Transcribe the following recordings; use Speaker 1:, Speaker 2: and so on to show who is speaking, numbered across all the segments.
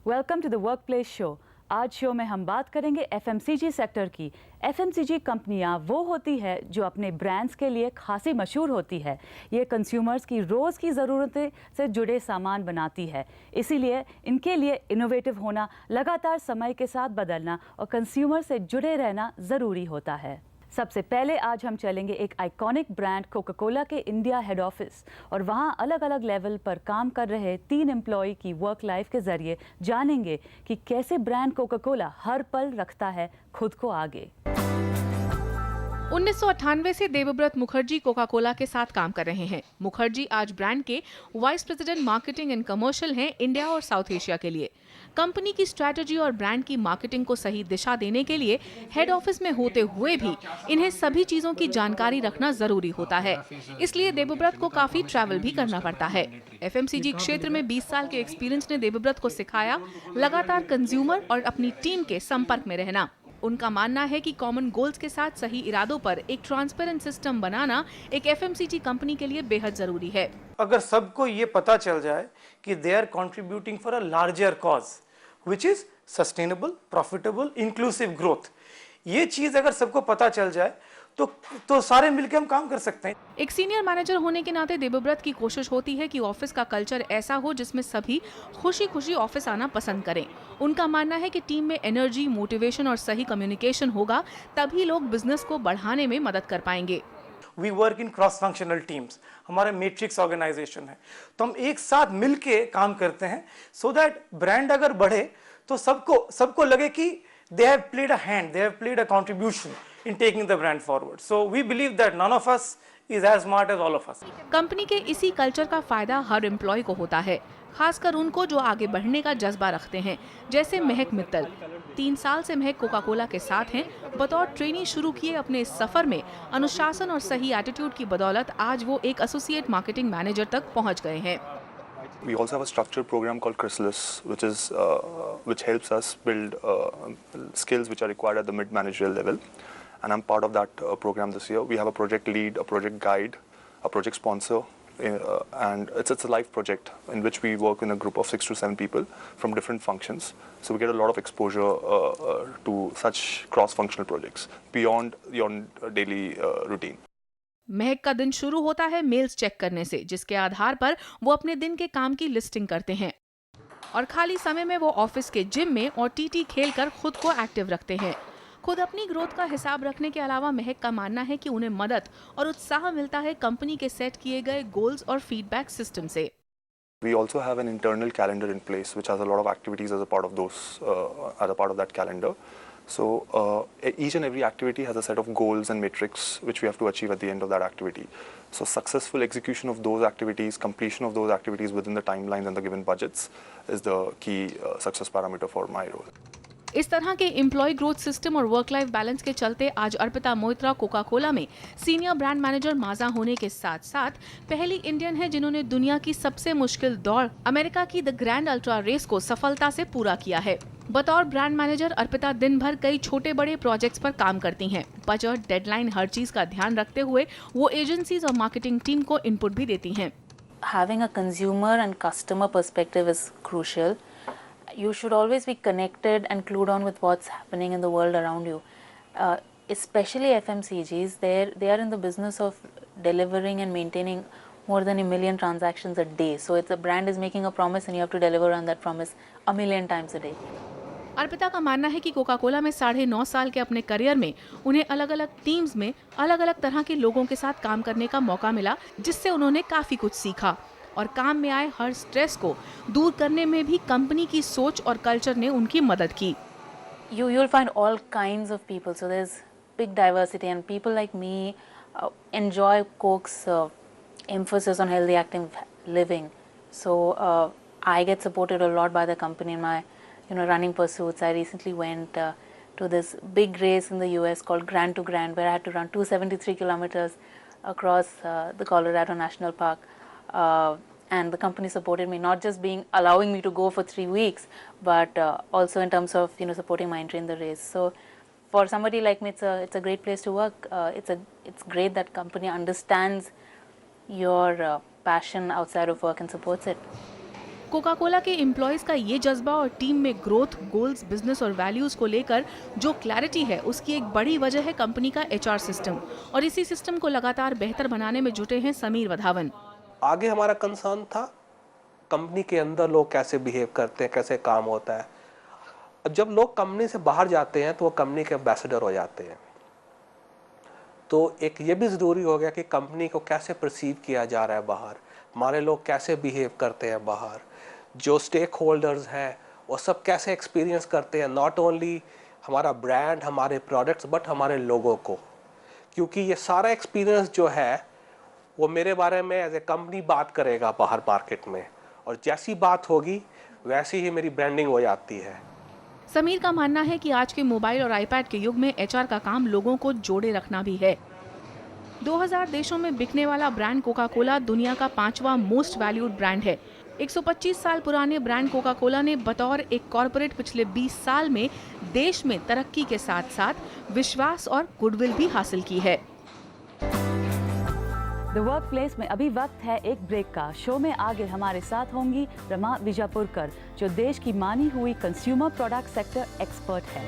Speaker 1: Welcome to the work place show. आज show में हम बात करेंगे एफएमसीजी सेक्टर की। एफएमसीजी कंपनियां वो होती है जो अपने ब्रांड्स के लिए खासी मशहूर होती है। ये कंज्यूमर्स की रोज़ की ज़रूरतें से जुड़े सामान बनाती है, इसीलिए इनके लिए इनोवेटिव होना, लगातार समय के साथ बदलना और कंज्यूमर से जुड़े रहना ज़रूरी होता है। सबसे पहले आज हम चलेंगे एक आइकॉनिक ब्रांड कोका कोला के इंडिया हेड ऑफिस और वहां अलग अलग लेवल पर काम कर रहे 3 एम्प्लॉय की वर्क लाइफ के जरिए जानेंगे कि कैसे ब्रांड कोका कोला हर पल रखता है खुद को आगे।
Speaker 2: 1998 से देवव्रत मुखर्जी कोका कोला के साथ काम कर रहे हैं। मुखर्जी आज ब्रांड के vice president marketing and commercial हैं इंडिया और साउथ एशिया के लिए। कंपनी की स्ट्रैटेजी और ब्रांड की मार्केटिंग को सही दिशा देने के लिए हेड ऑफिस में होते हुए भी इन्हें सभी चीजों की जानकारी रखना जरूरी होता है। इसलिए देवव्रत को काफी ट्रैवल भी करना पड़ता है। एफएमसीजी क्षेत्र में 20 साल के एक्सपीरियंस ने देवव्रत को सिखाया लगातार कंज्यूमर और अपनी टीम के संपर्क में रहना। उनका मानना है कि कॉमन गोल्स के साथ सही इरादों पर एक ट्रांसपेरेंट सिस्टम बनाना एक एफएमसीजी कंपनी के लिए बेहद जरूरी है।
Speaker 3: अगर सबको ये पता चल जाए कि they are contributing for a larger cause which is sustainable, profitable, inclusive growth, ये चीज अगर सबको पता चल जाए तो सारे मिलकर हम काम कर सकते हैं।
Speaker 2: एक सीनियर मैनेजर होने के नाते देवव्रत की कोशिश होती है कि ऑफिस का कल्चर ऐसा हो जिसमें सभी खुशी खुशी ऑफिस आना पसंद करें। उनका मानना है कि टीम में एनर्जी, मोटिवेशन और सही कम्युनिकेशन होगा तभी लोग बिजनेस को बढ़ाने में मदद कर पाएंगे।
Speaker 3: We work in cross functional teams, हमारा मैट्रिक्स ऑर्गेनाइजेशन है, तो हम एक साथ मिलके काम करते हैं सो दैट ब्रांड अगर बढ़े तो सबको लगे कि they have played a hand, they have played a contribution in taking the brand forward. So we believe that none of us is as smart as all of us.
Speaker 2: Company के इसी culture का फायदा हर employ को होता है, खासकर उनको जो आगे बढ़ने का जज्बा रखते हैं, जैसे महक मित्तल। 3 साल से महक कोका कोला के साथ हैं। बतौर ट्रेनी शुरू किए अपने इस सफर में अनुशासन और सही एटीट्यूड की बदौलत आज वो एक एसोसिएट मार्केटिंग मैनेजर तक पहुंच गए हैं।
Speaker 4: We also have a structured program called Chrysalis, which helps us build skills which are required at the mid-managerial level, and I'm part of that program this year. We have a project lead, a project guide, a project sponsor, and it's a live project in which we work in a group of 6 to 7 people from different functions. So we get a lot of exposure to such cross-functional projects beyond your daily routine.
Speaker 2: महक का दिन शुरू होता है mails check करने से, जिसके आधार पर वो अपने दिन के काम की लिस्टिंग करते हैं और खाली समय में वो ऑफिस के जिम में और टीटी खेलकर खुद को एक्टिव रखते हैं। खुद अपनी ग्रोथ का हिसाब रखने के अलावा महक का मानना है कि उन्हें मदद और उत्साह मिलता है कंपनी के सेट किए गए गोल्स और फीडबैक सिस्टम से।
Speaker 4: We also have an internal calendar in place which has a lot of activities as a part of those as a part of that calendar. So each and every activity has a set of goals and metrics which we have to achieve at the end of that activity. So successful execution of those activities, completion of those activities within the timelines and the given budgets is the key success parameter for my role.
Speaker 2: इस तरह के employ growth system और work life balance के चलते आज Arpita Moitra Coca Cola में senior brand manager माजा होने के साथ साथ पहली इंडियन है जिन्होंने दुनिया की सबसे मुश्किल दौड़ अमेरिका की द ग्रैंड अल्ट्रा रेस को सफलता से पूरा किया है। बतौर ब्रांड मैनेजर अर्पिता दिन भर कई छोटे बड़े प्रोजेक्ट्स पर काम करती हैं। बजट, डेडलाइन, हर चीज का ध्यान रखते हुए वो एजेंसीज और मार्केटिंग टीम को इनपुट भी देती हैं।
Speaker 5: Having a consumer and customer perspective is crucial. You should always be connected and clued on with what's happening in the world around you. Especially FMCGs, they are in the business of delivering and maintaining more than 1 million transactions a day. So it's a brand is making a promise and you have to deliver on that promise 1 million times a day.
Speaker 2: Arpita का मानना है कि Coca Cola में 9.5 साल के अपने career में उन्हें अलग अलग टीम्स में अलग अलग तरह के लोगों के साथ काम करने का मौका मिला, जिससे उन्होंने काफी कुछ सीखा और काम में आए हर स्ट्रेस को दूर करने में भी कंपनी की सोच और कल्चर ने उनकी मदद की।
Speaker 5: You'll find all kinds of people, so there's big diversity, and people like me enjoy Coke's emphasis on healthy active living. So I get supported a lot by the company in my running pursuits. I recently went to this big race in the US called Grand to Grand, where I had to run 273 kilometers across the Colorado National Park. And the company supported me, not just allowing me to go for 3 weeks, but also in terms of supporting my entry in the race. So for somebody like me, it's a great place to work. It's great that company understands your passion outside of work and supports it.
Speaker 2: Coca Cola के employees का ये जज्बा और team में growth, goals, business और values को लेकर जो क्लैरिटी है, उसकी एक बड़ी वजह है कंपनी का HR सिस्टम। और इसी सिस्टम को लगातार बेहतर बनाने में जुटे हैं समीर वधावन।
Speaker 6: आगे हमारा कंसर्न था कंपनी के अंदर लोग कैसे बिहेव करते हैं, कैसे काम होता है। अब जब लोग कंपनी से बाहर जाते हैं तो वो कंपनी के एम्बेसडर हो जाते हैं। तो एक ये भी ज़रूरी हो गया कि कंपनी को कैसे परसीव किया जा रहा है बाहर, हमारे लोग कैसे बिहेव करते हैं बाहर, जो स्टेक होल्डर्स हैं वो सब कैसे एक्सपीरियंस करते हैं, नॉट ओनली हमारा ब्रांड, हमारे प्रोडक्ट्स, बट हमारे लोगों को। क्योंकि ये सारा एक्सपीरियंस जो है वो मेरे बारे में एज ए कंपनी बात करेगा बाहर मार्केट में, और जैसी बात होगी वैसी ही मेरी ब्रांडिंग हो जाती है।
Speaker 2: समीर का मानना है कि आज के मोबाइल और आईपैड के युग में HR का काम लोगों को जोड़े रखना भी है। 2000 देशों में बिकने वाला ब्रांड कोका कोला दुनिया का 5वां मोस्ट वैल्यूड ब्रांड है। 125 साल पुराने ब्रांड कोका कोला ने बतौर एक कॉरपोरेट पिछले 20 साल में देश में तरक्की के साथ साथ विश्वास और गुडविल भी हासिल की है।
Speaker 1: द वर्क प्लेस में अभी वक्त है एक ब्रेक का। शो में आगे हमारे साथ होंगी रमा विजापुरकर, जो देश की मानी हुई कंज्यूमर प्रोडक्ट सेक्टर एक्सपर्ट है।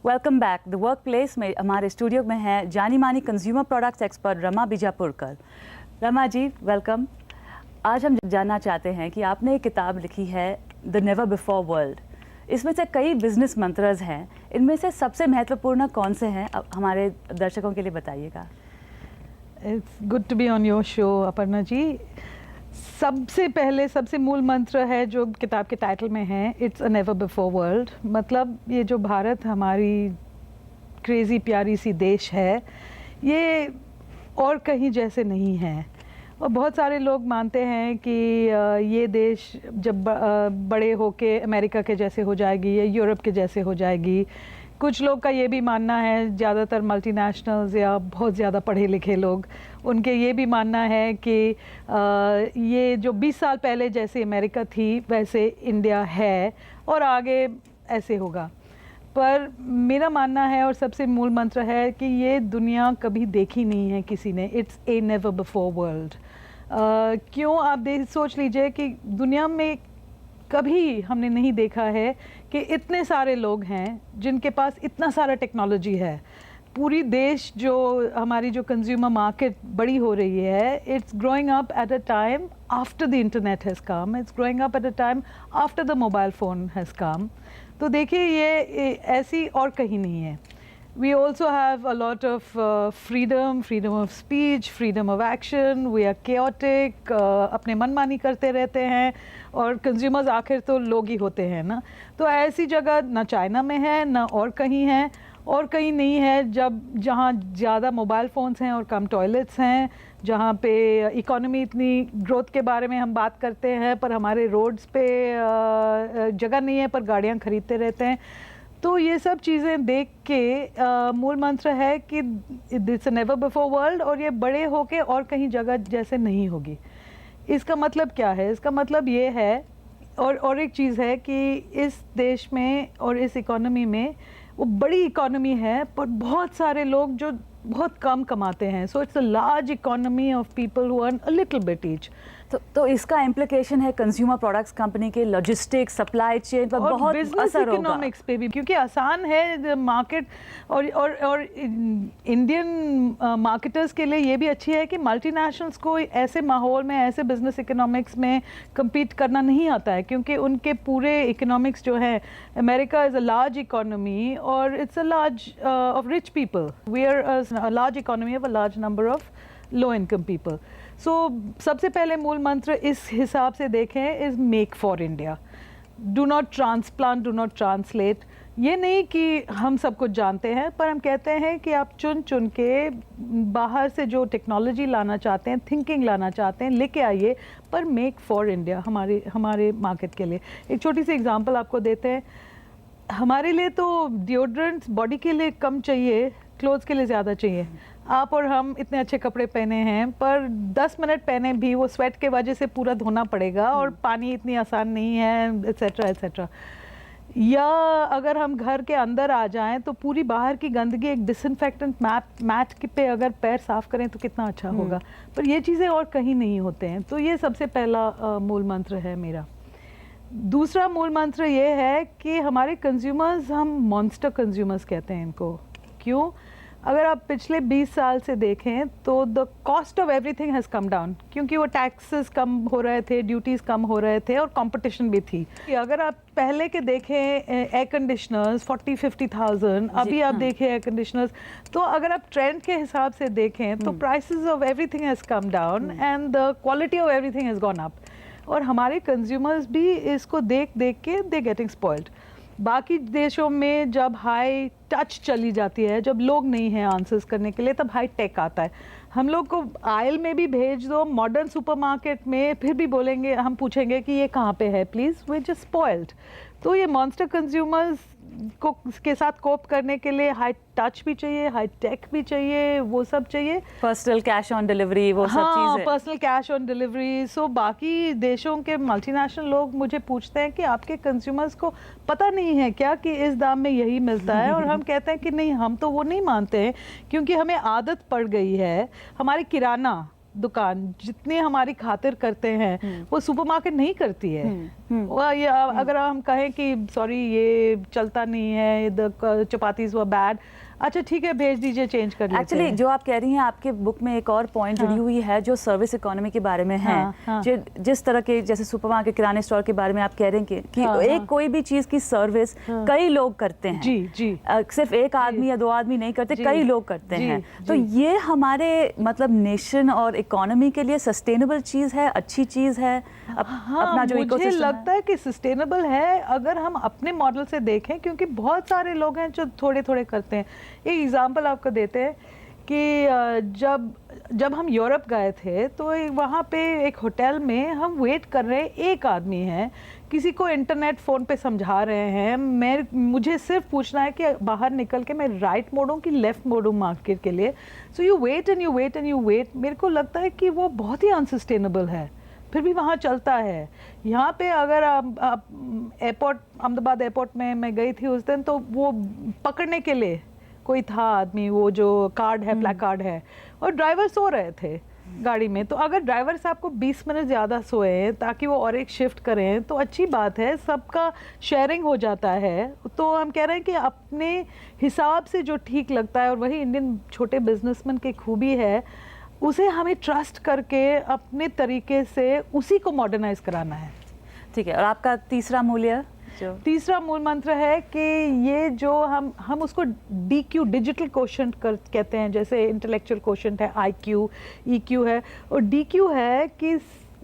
Speaker 1: Welcome back. The work place में हमारे स्टूडियो में है जानी मानी consumer products expert Rama Vijapurkar. Rama ji, welcome. आज हम जानना चाहते हैं कि आपने एक किताब लिखी है द नेवर बिफोर वर्ल्ड। इसमें से कई बिजनेस मंत्रज हैं, इनमें से सबसे महत्वपूर्ण कौन से हैं, अब हमारे दर्शकों के लिए बताइएगा।
Speaker 7: It's good to be on your show Aparna ji. सबसे पहले सबसे मूल मंत्र है जो किताब के टाइटल में है, it's a never before world. मतलब ये जो भारत हमारी क्रेज़ी प्यारी सी देश है, ये और कहीं जैसे नहीं है। और बहुत सारे लोग मानते हैं कि ये देश जब बड़े होके अमेरिका के जैसे हो जाएगी या यूरोप के जैसे हो जाएगी। कुछ लोग का ये भी मानना है, ज़्यादातर मल्टीनेशनल्स या बहुत ज़्यादा पढ़े लिखे लोग, उनके ये भी मानना है कि ये जो 20 साल पहले जैसे अमेरिका थी वैसे इंडिया है और आगे ऐसे होगा। पर मेरा मानना है और सबसे मूल मंत्र है कि ये दुनिया कभी देखी नहीं है किसी ने। It's a never before world. क्यों आप सोच लीजिए कि दुनिया में कभी हमने नहीं देखा है कि इतने सारे लोग हैं जिनके पास इतना सारा टेक्नोलॉजी है। पूरी देश जो हमारी जो कंज्यूमर मार्केट बड़ी हो रही है, it's growing up at a time after the internet has come, it's growing up at a time after the mobile phone has come. तो देखिए ये ऐसी और कहीं नहीं है। We also have a lot of freedom of speech, freedom of action. We are chaotic, अपने मनमानी करते रहते हैं, और कंज्यूमर्स आखिर तो लोग ही होते हैं ना। तो ऐसी जगह ना चाइना में है ना और कहीं है, और कहीं नहीं है जहाँ ज़्यादा मोबाइल फ़ोन्स हैं और कम टॉयलेट्स हैं, जहाँ पे इकोनॉमी इतनी ग्रोथ के बारे में हम बात करते हैं पर हमारे रोड्स पे जगह नहीं है पर गाड़ियाँ खरीदते रहते हैं। तो ये सब चीज़ें देख के मूल मंत्र है कि it's a never before world, और ये बड़े होके और कहीं जगह जैसे नहीं होगी। इसका मतलब क्या है? इसका मतलब ये है, और एक चीज़ है कि इस देश में और इस इकोनॉमी में, वो बड़ी इकोनॉमी है पर बहुत सारे लोग जो बहुत कम कमाते हैं। So it's a large economy of people who earn a little bit each.
Speaker 1: तो इसका इम्प्लीकेशन है कंज्यूमर प्रोडक्ट्स कंपनी के लॉजिस्टिक्स, सप्लाई चेन पर बहुत असर होगा।
Speaker 7: इकोनॉमिक्स पे भी, क्योंकि आसान है मार्केट, और इंडियन मार्केटर्स के लिए ये भी अच्छी है कि मल्टीनेशनल्स को ऐसे माहौल में, ऐसे बिजनेस इकोनॉमिक्स में कम्पीट करना नहीं आता है, क्योंकि उनके पूरे इकोनॉमिक्स जो है, America is a large economy और it's a large of rich people, we are a large economy of a large number of low income people. So सबसे पहले मूल मंत्र इस हिसाब से देखें is make for India. Do not transplant, do not translate. ये नहीं कि हम सब कुछ जानते हैं, पर हम कहते हैं कि आप चुन चुन के बाहर से जो टेक्नोलॉजी लाना चाहते हैं, थिंकिंग लाना चाहते हैं, लेके आइए, पर मेक फॉर इंडिया हमारे मार्केट के लिए। एक छोटी सी एग्जांपल आपको देते हैं। हमारे लिए तो डिओड्रेंट्स बॉडी के लिए कम चाहिए, क्लोथ्स के लिए ज़्यादा चाहिए। आप और हम इतने अच्छे कपड़े पहने हैं, पर 10 मिनट पहने भी वो स्वेट के वजह से पूरा धोना पड़ेगा, और पानी इतनी आसान नहीं है, एट्सेट्रा एट्सेट्रा। या अगर हम घर के अंदर आ जाएं तो पूरी बाहर की गंदगी एक डिसइंफेक्टेंट मैट पे अगर पैर साफ करें तो कितना अच्छा होगा, पर ये चीज़ें और कहीं नहीं होते हैं। तो ये सबसे पहला मूल मंत्र है मेरा। दूसरा मूल मंत्र ये है कि हमारे कंज्यूमर्स, हम मॉन्स्टर कंज्यूमर्स कहते हैं इनको। क्यों? अगर आप पिछले 20 साल से देखें तो the cost of everything has come down, क्योंकि वो टैक्सेस कम हो रहे थे, ड्यूटीज़ कम हो रहे थे और कंपटीशन भी थी। अगर आप पहले के देखें एयर कंडीशनर्स 40-50,000, अभी आप देखें एयर कंडीशनर्स, तो अगर आप ट्रेंड के हिसाब से देखें तो prices of everything has come down and the quality of everything has gone up. और हमारे कंज्यूमर्स भी इसको देख देख के दे गेटिंग स्पॉइल्ड। बाकी देशों में जब हाई टच चली जाती है, जब लोग नहीं हैं आंसर्स करने के लिए, तब हाई टेक आता है। हम लोग को आयल में भी भेज दो, मॉडर्न सुपरमार्केट में, फिर भी बोलेंगे, हम पूछेंगे कि ये कहाँ पे है प्लीज़, वी जस्ट स्पॉइल्ड। तो ये मॉन्स्टर कंज्यूमर्स को के साथ कोप करने के लिए हाई टच भी चाहिए, हाई टेक भी चाहिए, वो सब चाहिए।
Speaker 1: पर्सनल कैश ऑन डिलीवरी, वो सब चीज़ें।
Speaker 7: Personal cash on delivery. So बाकी देशों के मल्टीनेशनल लोग मुझे पूछते हैं कि आपके कंज्यूमर्स को पता नहीं है क्या कि इस दाम में यही मिलता है, और हम कहते हैं कि नहीं, हम तो वो नहीं मानते हैं, क्योंकि हमें आदत पड़ गई है। हमारी किराना दुकान जितनी हमारी खातिर करते हैं वो सुपरमार्केट नहीं करती है। और ये अगर हम कहें कि सॉरी ये चलता नहीं है, द चपातीज वर बैड, अच्छा ठीक है भेज दीजिए, चेंज कर लेते हैं।
Speaker 1: एक्चुअली जो आप कह रही हैं, आपके बुक में एक और पॉइंट जुड़ी हुई है जो सर्विस इकोनॉमी के बारे में है। जिस तरह के, जैसे सुपरमार्केट, किराने स्टोर के बारे में आप कह रहे हैं कि एक कोई भी चीज की सर्विस कई लोग करते हैं।
Speaker 7: जी जी।
Speaker 1: सिर्फ एक आदमी या दो आदमी नहीं करते, कई लोग करते हैं। तो ये हमारे मतलब नेशन और इकोनॉमी के लिए सस्टेनेबल चीज है, अच्छी चीज है। अपना जो
Speaker 7: मुझे लगता है कि सस्टेनेबल है अगर हम अपने मॉडल से देखें, क्योंकि बहुत सारे लोग हैं जो थोड़े थोड़े करते हैं। एक एग्जांपल आपको देते हैं कि जब हम यूरोप गए थे तो वहाँ पे एक होटल में हम वेट कर रहे हैं, एक आदमी है, किसी को इंटरनेट फ़ोन पे समझा रहे हैं, मुझे सिर्फ पूछना है कि बाहर निकल के मैं राइट मोड़ूं कि लेफ़्ट मोड़ूं मार्केट के लिए। So you wait and you wait and you wait. मेरे को लगता है कि वो बहुत ही अनसस्टेनेबल है, फिर भी वहाँ चलता है। यहाँ पे अगर आप एयरपोर्ट, अहमदाबाद एयरपोर्ट में मैं गई थी उस दिन, तो वो पकड़ने के लिए कोई था आदमी, वो जो कार्ड है, ब्लैक कार्ड है, और ड्राइवर सो रहे थे गाड़ी में। तो अगर ड्राइवर साहब को 20 मिनट ज़्यादा सोए ताकि वो और एक शिफ्ट करें तो अच्छी बात है, सबका शेयरिंग हो जाता है। तो हम कह रहे हैं कि अपने हिसाब से जो ठीक लगता है, और वही इंडियन छोटे बिजनेसमैन की खूबी है, उसे हमें ट्रस्ट करके अपने तरीके से उसी को मॉडर्नाइज कराना है।
Speaker 1: ठीक है। और आपका तीसरा मूल्य?
Speaker 7: तीसरा मूल मंत्र है कि ये जो हम उसको DQ, डिजिटल क्वोशंट कहते हैं। जैसे इंटेलेक्चुअल क्वोशंट है, IQ, EQ है, और DQ है कि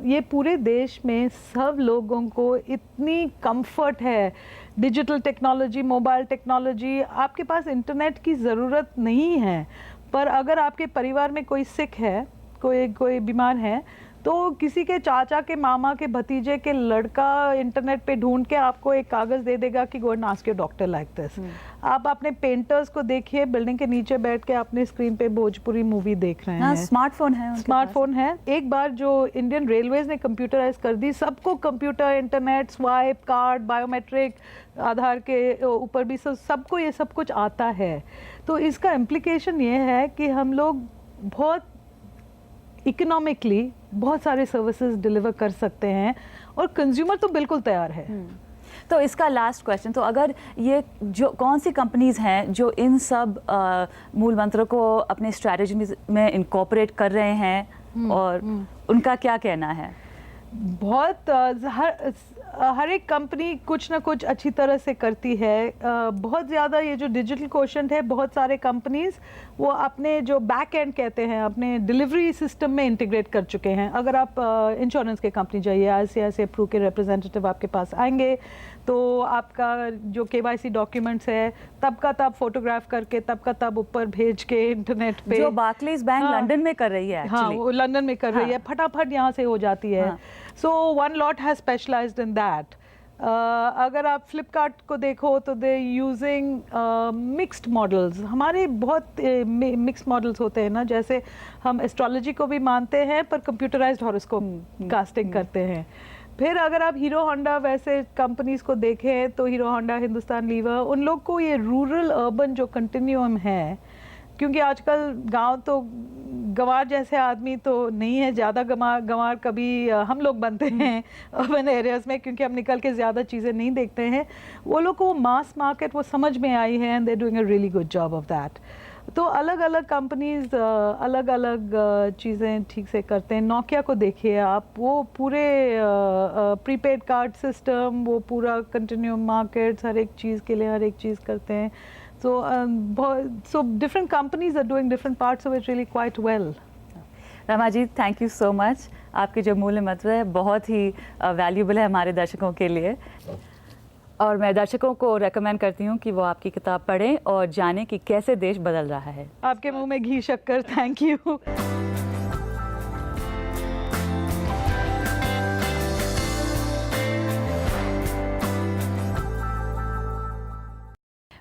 Speaker 7: ये पूरे देश में सब लोगों को इतनी कंफर्ट है। डिजिटल टेक्नोलॉजी, मोबाइल टेक्नोलॉजी, आपके पास इंटरनेट की ज़रूरत नहीं है, पर अगर आपके परिवार में कोई सिक है, कोई बीमार है, तो किसी के चाचा के, मामा के, भतीजे के लड़का इंटरनेट पे ढूंढ के आपको एक कागज़ दे देगा कि go and ask your doctor like this. आप अपने पेंटर्स को देखिए, बिल्डिंग के नीचे बैठ के अपने स्क्रीन पे भोजपुरी मूवी देख रहे हैं।
Speaker 1: स्मार्टफोन है,
Speaker 7: स्मार्टफोन है। एक बार जो इंडियन रेलवेज ने कंप्यूटराइज कर दी, सबको computer, internet, swipe, card, biometric, Aadhaar के ऊपर भी सबको ये सब कुछ आता है। तो इसका इम्प्लीकेशन ये है कि हम लोग बहुत इकोनॉमिकली बहुत सारे सर्विसेज डिलीवर कर सकते हैं, और कंज्यूमर तो बिल्कुल तैयार है।
Speaker 1: तो इसका लास्ट क्वेश्चन, तो अगर ये जो कौन सी कंपनीज हैं जो इन सब मूल मंत्रों को अपने स्ट्रैटेजी में इनकॉर्पोरेट कर रहे हैं, और उनका क्या कहना है?
Speaker 7: बहुत हर एक कंपनी कुछ ना कुछ अच्छी तरह से करती है। बहुत ज़्यादा ये जो डिजिटल क्वोशंट है, बहुत सारे कंपनीज वो अपने जो बैक एंड कहते हैं, अपने डिलीवरी सिस्टम में इंटीग्रेट कर चुके हैं। अगर आप इंश्योरेंस के कंपनी जाइए, ICICI प्रू के रिप्रेजेंटेटिव आपके पास आएंगे, तो आपका जो KYC डॉक्यूमेंट्स है तब का तब फोटोग्राफ करके तब का तब ऊपर भेज के इंटरनेट पे,
Speaker 1: जो बार्कलेज बैंक लंदन में कर रही है।
Speaker 7: हाँ, वो लंदन में कर रही है, फटाफट यहाँ से हो जाती है। So one lot has specialised in that. अगर आप फ्लिपकार्ट को देखो तो दे यूजिंग मिक्स्ड मॉडल्स। हमारे बहुत मिक्स्ड मॉडल्स होते हैं ना, जैसे हम एस्ट्रोलॉजी को भी मानते हैं पर कंप्यूटराइज्ड हॉरोस्कोप कास्टिंग करते हैं। फिर अगर आप हीरो होंडा वैसे कंपनीज को देखें तो हीरो होंडा, हिंदुस्तान लीवर, उन लोग को ये रूरल अर्बन जो कंटिन्यूम है, क्योंकि आजकल गांव तो गंवार जैसे आदमी तो नहीं है, ज़्यादा गंवार कभी हम लोग बनते हैं अर्बन एरियाज़ में, क्योंकि हम निकल के ज़्यादा चीज़ें नहीं देखते हैं। वो लोग को मास मार्केट वो समझ में आई है and they doing a really good job of that. तो अलग अलग कंपनीज अलग अलग चीज़ें ठीक से करते हैं। नोकिया को देखिए आप, वो पूरे प्रीपेड कार्ड सिस्टम, वो पूरा कंटिन्यूम मार्केट्स, हर एक चीज़ के लिए हर एक चीज़ करते हैं। So different companies are doing different parts of it really quite well.
Speaker 1: Rama ji, thank you so much. आपके जो मूल्य मंत्र है बहुत ही वैल्यूबल है हमारे दर्शकों के लिए, और मैं दर्शकों को रेकमेंड करती हूँ कि वो आपकी किताब पढ़ें और जानें कि कैसे देश बदल रहा है।
Speaker 7: आपके मुंह में घी शक्कर, थैंक यू।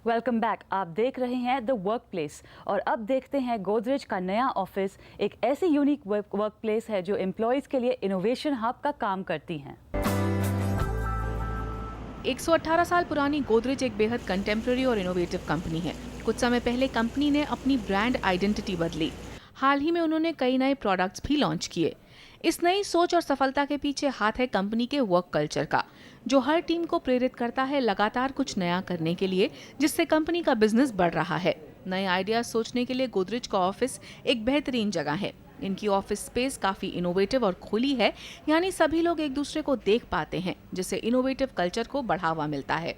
Speaker 1: Welcome back. आप देख रहे हैं द वर्क प्लेस, और अब देखते हैं गोदरेज का नया ऑफिस। एक ऐसी यूनिक वर्क प्लेस है जो एम्प्लॉयज़ के लिए इनोवेशन हब का काम करती हैं।
Speaker 2: 118 साल पुरानी गोदरेज एक बेहद कंटेम्प्रेरी और इनोवेटिव कंपनी है। कुछ समय पहले कंपनी ने अपनी ब्रांड आइडेंटिटी बदली। हाल ही में उन्होंने कई नए प्रोडक्ट्स भी लॉन्च किए। इस नई सोच और सफलता के पीछे हाथ है कंपनी के वर्क कल्चर का, जो हर टीम को प्रेरित करता है लगातार कुछ नया करने के लिए, जिससे कंपनी का बिजनेस बढ़ रहा है। नए आइडियाज सोचने के लिए गोदरेज का ऑफिस एक बेहतरीन जगह है। इनकी ऑफिस स्पेस काफी इनोवेटिव और खुली है, यानी सभी लोग एक दूसरे को देख पाते हैं, जिससे इनोवेटिव कल्चर को बढ़ावा मिलता है।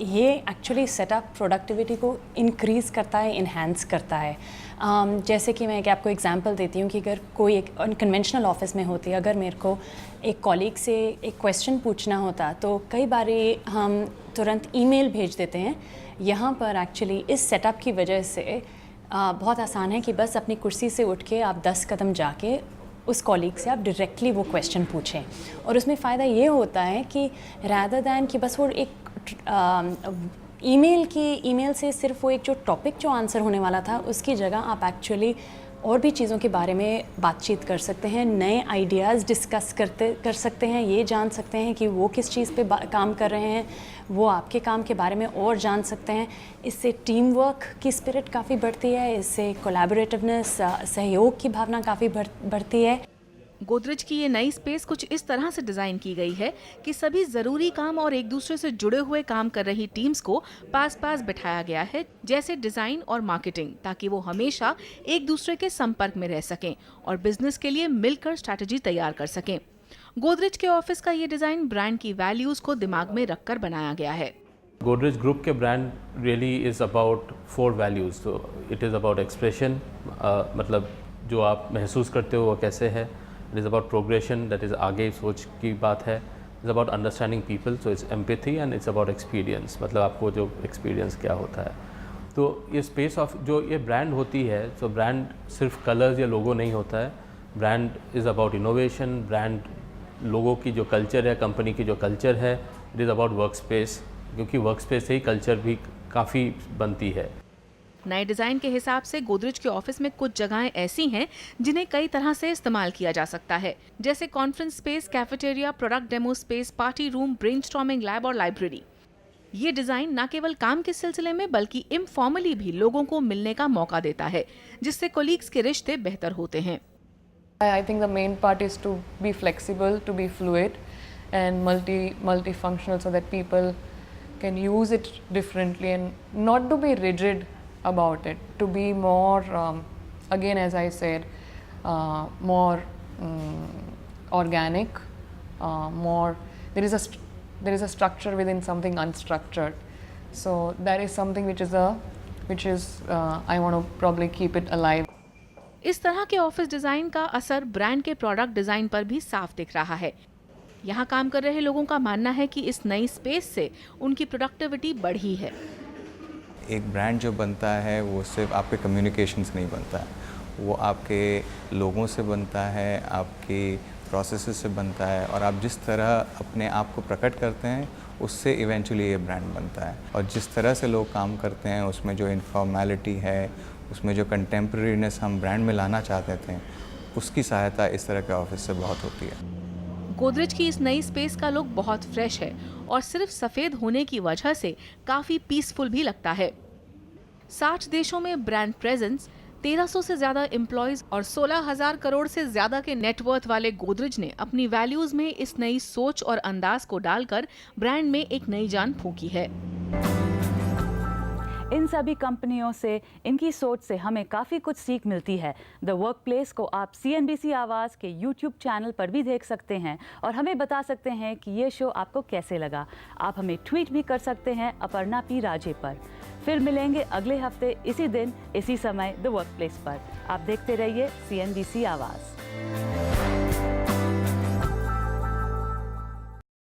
Speaker 8: ये एक्चुअली सेटअप प्रोडक्टिविटी को इंक्रीज़ करता है, इन्हेंस करता है। जैसे कि मैं आपको एग्जांपल देती हूँ कि अगर कोई एक अनकन्वेंशनल ऑफिस में होती है, अगर मेरे को एक कॉलीग से एक क्वेश्चन पूछना होता तो कई बारी हम तुरंत ईमेल भेज देते हैं। यहाँ पर एक्चुअली इस सेटअप की वजह से बहुत आसान है कि बस अपनी कुर्सी से उठ के आप 10 कदम जाके उस कॉलीग से आप डायरेक्टली वो क्वेश्चन पूछें। और उसमें फ़ायदा ये होता है कि रैदर दैन कि बस वो एक ईमेल से सिर्फ वो एक जो टॉपिक जो आंसर होने वाला था, उसकी जगह आप एक्चुअली और भी चीज़ों के बारे में बातचीत कर सकते हैं, नए आइडियाज़ डिस्कस कर सकते हैं, ये जान सकते हैं कि वो किस चीज़ पे काम कर रहे हैं, वो आपके काम के बारे में और जान सकते हैं। इससे टीम वर्क की स्पिरिट काफ़ी बढ़ती है, इससे कोलैबोरेटिवनेस, सहयोग की भावना काफ़ी बढ़ती है।
Speaker 2: गोदरेज की ये नई स्पेस कुछ इस तरह से डिजाइन की गई है कि सभी जरूरी काम और एक दूसरे से जुड़े हुए काम कर रही टीम्स को पास पास बिठाया गया है, जैसे डिजाइन और मार्केटिंग, ताकि वो हमेशा एक दूसरे के संपर्क में रह सकें और बिजनेस के लिए मिलकर स्ट्रैटेजी तैयार कर सकें। गोदरेज के ऑफिस का ये डिजाइन ब्रांड की वैल्यूज को दिमाग में रखकर बनाया गया है।
Speaker 9: गोदरेज ग्रुप के brand really is about 4 values. तो इट इज़ अबाउट एक्सप्रेशन, मतलब जो आप महसूस करते हो वो कैसे है। It is about progression, that is आगे सोच की बात है। It's about understanding people, so it's empathy, and it's about experience, मतलब आपको जो एक्सपीरियंस क्या होता है। तो ये स्पेस ऑफ जो ये ब्रांड होती है, तो ब्रांड सिर्फ कलर्स या लोगो नहीं होता है। Brand is about innovation. Brand लोगों की जो कल्चर है, कंपनी की जो कल्चर है, it is about work space, क्योंकि वर्क स्पेस से ही कल्चर भी काफ़ी बनती है।
Speaker 2: नए डिजाइन के हिसाब से गोदरेज के ऑफिस में कुछ जगहें ऐसी हैं जिन्हें कई तरह से इस्तेमाल किया जा सकता है, जैसे conference space, cafeteria, product demo space, party room, brainstorming lab और लाइब्रेरी। ये डिजाइन न केवल काम के सिलसिले में बल्कि इनफॉर्मली भी लोगों को मिलने का मौका देता है, जिससे कोलीग्स के रिश्ते बेहतर होते हैं।
Speaker 10: I think the main part is to be flexible, to be fluid and multifunctional, so that people can use it differently and not to be rigid about it, to be more again, as I said, more organic, more there is a structure within something unstructured. So that is something which is I want to probably keep it alive.
Speaker 2: इस तरह के office design का असर brand के product design पर भी साफ दिख रहा है। यहाँ काम कर रहे लोगों का मानना है कि इस नई स्पेस से उनकी प्रोडक्टिविटी बढ़ी है।
Speaker 11: एक ब्रांड जो बनता है वो सिर्फ आपके कम्युनिकेशन से नहीं बनता है, वो आपके लोगों से बनता है, आपकी प्रोसेसेस से बनता है, और आप जिस तरह अपने आप को प्रकट करते हैं उससे इवेंचुअली ये ब्रांड बनता है। और जिस तरह से लोग काम करते हैं उसमें जो इनफॉर्मेलिटी है, उसमें जो कंटेम्प्रेरीनेस हम ब्रांड में लाना चाहते थे, उसकी सहायता इस तरह के ऑफिस से बहुत होती है।
Speaker 2: गोदरेज की इस नई स्पेस का लुक बहुत फ्रेश है और सिर्फ सफेद होने की वजह से काफी पीसफुल भी लगता है। 60 देशों में ब्रांड प्रेजेंस, 1300 से ज्यादा एम्प्लॉयज और 16,000 करोड़ से ज्यादा के नेटवर्थ वाले गोदरेज ने अपनी वैल्यूज में इस नई सोच और अंदाज को डालकर ब्रांड में एक नई जान फूंकी है।
Speaker 1: इन सभी कंपनियों से, इनकी सोच से हमें काफ़ी कुछ सीख मिलती है। द वर्कप्लेस को आप CNBC आवाज़ के YouTube चैनल पर भी देख सकते हैं और हमें बता सकते हैं कि ये शो आपको कैसे लगा। आप हमें ट्वीट भी कर सकते हैं अपर्णा P राजे पर। फिर मिलेंगे अगले हफ्ते इसी दिन इसी समय द वर्कप्लेस पर। आप देखते रहिए CNBC आवाज़।